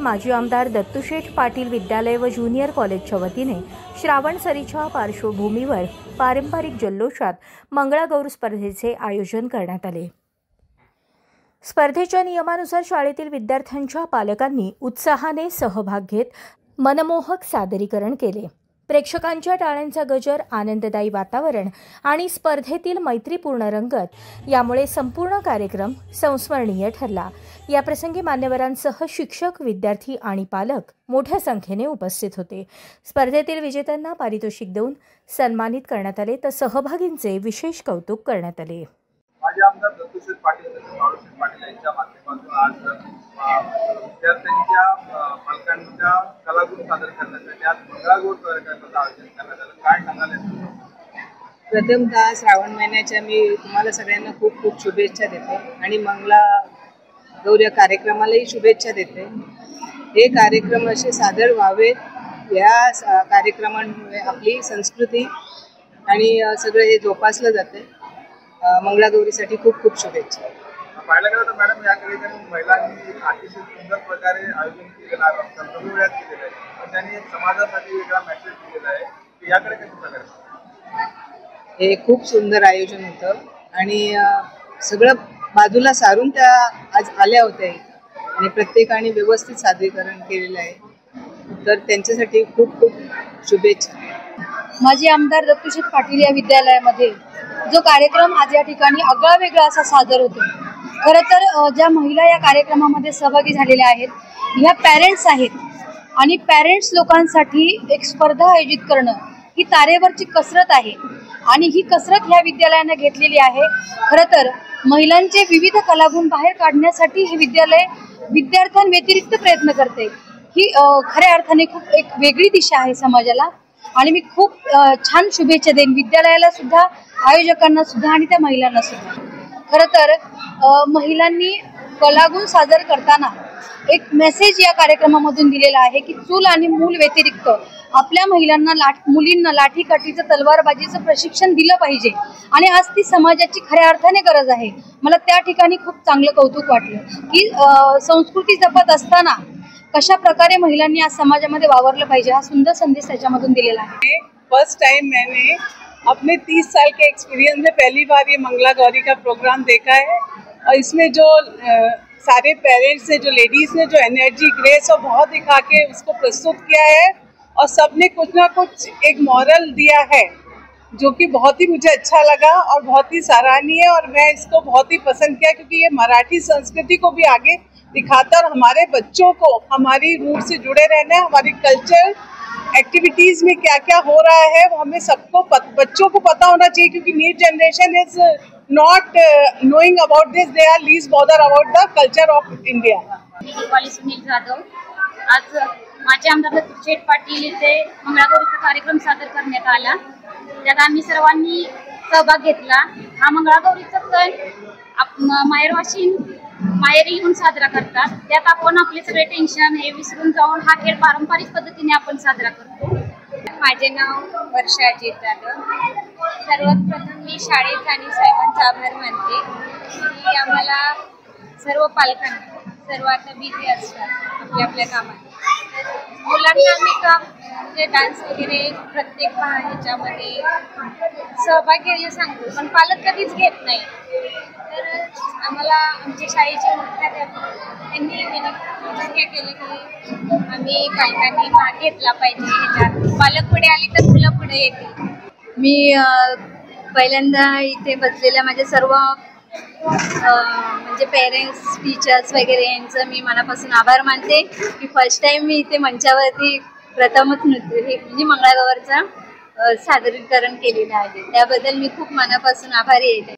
माजी आमदार दत्तूशेठ पाटील विद्यालय व ज्युनियर कॉलेजच्या वतीने श्रावण सरीच्या पार्श्वभूमीवर पारंपरिक जल्लोषात मंगळागौर स्पर्धेचे आयोजन करण्यात आले। स्पर्धेच्या नियमानुसार शाळेतील विद्यार्थ्यांच्या पालकांनी उत्साहाने सहभाग घेत मनमोहक सादरीकरण केले। प्रेक्षकांच्या टाळ्यांचा गजर, आनंददायी वातावरण आणि स्पर्धेतील मैत्रीपूर्ण रंगत यामुळे संपूर्ण कार्यक्रम संस्मरणीय ठरला। या प्रसंगी मान्यवरांसह शिक्षक, विद्यार्थी आणि पालक मोठ्या संख्येने उपस्थित होते। स्पर्धेतील विजेत्यांना पारितोषिक देऊन सन्मानित करण्यात आले तर सहभागींचे विशेष कौतुक करण्यात आले। माजी आमदार दत्तूशेठ पाटील यांच्या माध्यमातून आज विद्यार्थ्यांच्या पालकांच्या कलागुण सादर करण्यासाठी आज मंगळागौर कार्यक्रमाचं आयोजन करण्यात आलं। काय सांगाल? प्रथमतः श्रावण महिन्याच्या मी तुम्हाला सगळ्यांना खूप खूप शुभेच्छा देते आणि मंगळागौर या कार्यक्रमालाही शुभेच्छा देते। हे कार्यक्रम असे सादर व्हावेत, या कार्यक्रमांमुळे आपली संस्कृती आणि सगळं हे जोपासलं जाते। मंगळागौरीसाठी खूप खूप शुभेच्छा। पाहिलं गेलं तर मॅडम या कार्यक्रमात महिलांनी अतिशय सुंदर प्रकारे आयोजन केलेलं आहे, संभ्रमात केलेलं आहे, त्यांनी समाजासाठी वेगळा मेसेज दिलेला आहे की याकडे कसं बघायचं। हे खूप सुंदर आयोजन होतं आणि सगळं बाजूला सारून त्या आज आल्या होत्या आणि प्रत्येकाने व्यवस्थित सादरीकरण केलेलं आहे, तर त्यांच्यासाठी खूप खूप शुभेच्छा। माजी आमदार दत्तूशेठ पाटील या विद्यालयामध्ये जो कार्यक्रम आज या ठिकाणी आगळा वेगळा असा सादर होतो। खरं तर ज्या महिला या कार्यक्रमामध्ये सहभागी झालेल्या आहेत ह्या पॅरेंट्स आहेत आणि पॅरेंट्स लोकांसाठी एक स्पर्धा आयोजित करणं ही तारेवरची कसरत आहे आणि ही कसरत ह्या विद्यालयाने घेतलेली आहे। खरं तर महिलांचे विविध कलागुण बाहेर काढण्यासाठी हे विद्यालय विद्यार्थ्यांव्यतिरिक्त प्रयत्न करते। ही खऱ्या अर्थाने खूप एक वेगळी दिशा आहे समाजाला आणि मी खूप छान शुभेच्छा देईन विद्यालयाला सुद्धा, आयोजकांना सुद्धा आणि त्या महिलांना सुद्धा। खरं तर महिलांनी कलागुण सादर करताना एक मेसेज या कार्यक्रमामधून दिलेला आहे की चूल आणि मूल व्यतिरिक्त आपल्या महिलांना मुलींना लाठीकाठीचं, तलवारबाजीचं प्रशिक्षण दिलं पाहिजे आणि आज ती समाजाची खऱ्या अर्थाने गरज आहे। मला त्या ठिकाणी खूप चांगलं कौतुक वाटलं की संस्कृती जपत असताना कशा प्रकारे महिलांनी आज समाजामध्ये वावरलं पाहिजे हा सुंदर संदेश त्याच्यामधून दिलेला आहे। फर्स्ट टाइम मैंने अपने 30 साल के एक्सपीरियंस में पहली बार ये मंगलागौरी का प्रोग्राम देखा है और इसमें जो सारे पेरेंट्स ने, जो लेडीज़ ने जो एनर्जी, ग्रेस और बहुत दिखा के उसको प्रस्तुत किया है और सबने कुछ ना कुछ एक मॉरल दिया है जो कि बहुत ही मुझे अच्छा लगा और बहुत ही सराहनीय है और मैं इसको बहुत ही पसंद किया क्योंकि ये मराठी संस्कृति को भी आगे दिखाता और हमारे बच्चों को हमारी रूट से जुड़े रहना है। हमारी कल्चर एक्टिविटीज़ में क्या क्या हो रहा है वो हमें सबको बच्चों को पता होना चाहिए क्योंकि new generation is not knowing about this, they are least bother about the culture of India. Sunil Jadhav, आज माजी आमदार दत्तूशेठ पाटील इथे मंगळागौरीचा कार्यक्रम सादर करण्यात आला, त्यात आम्ही सर्वांनी सहभाग घेतला। हा मंगळागौरीचा सण माहेरवाशीन माहेरी येऊन साजरा करतात, त्यात आपण आपले सगळे टेन्शन हे विसरून जाऊन हा खेळ पारंपरिक पद्धतीने आपण साजरा करतो। माझे नाव वर्षा अजित जाधव। सर्वात प्रथम मी शाळेत आणि साहेबांचा आभार मानते की आम्हाला सर्व पालकांना, सर्व आता बिझी असतात आपल्या आपल्या कामात, मुलांना आम्ही काम म्हणजे डान्स वगैरे प्रत्येक ह्याच्यामध्ये सहभाग घ्यायला सांगतो पण पालक कधीच घेत नाही, तर आम्हाला आमच्या शाळेचे मुख्याध्यापक यांनी विनंती केलं की आम्ही पालकांनी भाग घेतला पाहिजे ह्याच्यात, पालक पुढे आली तर मुलं पुढे येतील। मी पहिल्यांदा इथे बसलेल्या माझ्या सर्व म्हणजे पेरेंट्स, टीचर्स वगैरे यांचं मी मनापासून आभार मानते की फर्स्ट टाइम मी इथे मंचावरती प्रथमच नृत्य हे म्हणजे मंगळागौरचं सादरीकरण केलेलं आहे, त्याबद्दल मी खूप मनापासून आभारी आहे।